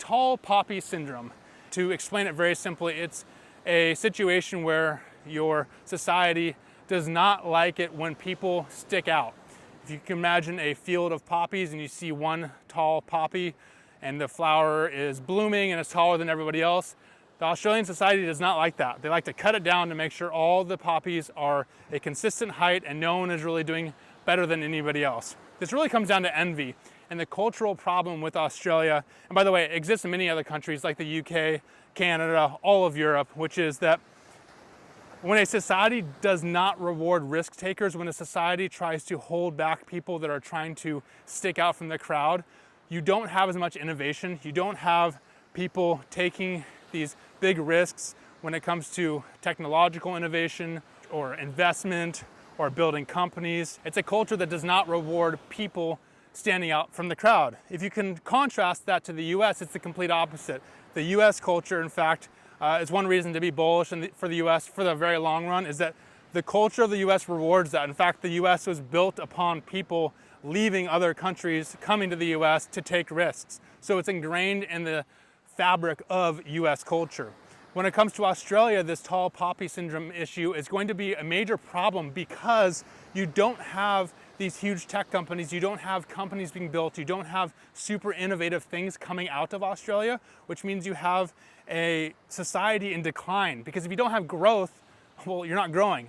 tall poppy syndrome. To explain it very simply, it's a situation where your society does not like it when people stick out. If you can imagine a field of poppies and you see one tall poppy and the flower is blooming and it's taller than everybody else, the Australian society does not like that. They like to cut it down to make sure all the poppies are a consistent height and no one is really doing better than anybody else. This really comes down to envy and the cultural problem with Australia, and by the way, it exists in many other countries like the UK, Canada, all of Europe, which is that when a society does not reward risk takers, when a society tries to hold back people that are trying to stick out from the crowd, you don't have as much innovation. You don't have people taking these big risks when it comes to technological innovation or investment or building companies. It's a culture that does not reward people standing out from the crowd. If you can contrast that to the US, it's the complete opposite. The US culture, in fact, is one reason to be bullish for the US for the very long run, is that the culture of the US rewards that. In fact, the US was built upon people leaving other countries, coming to the US to take risks. So it's ingrained in the fabric of US culture. When it comes to Australia, this tall poppy syndrome issue is going to be a major problem because you don't have these huge tech companies, you don't have companies being built, you don't have super innovative things coming out of Australia, which means you have a society in decline. Because if you don't have growth, well, you're not growing.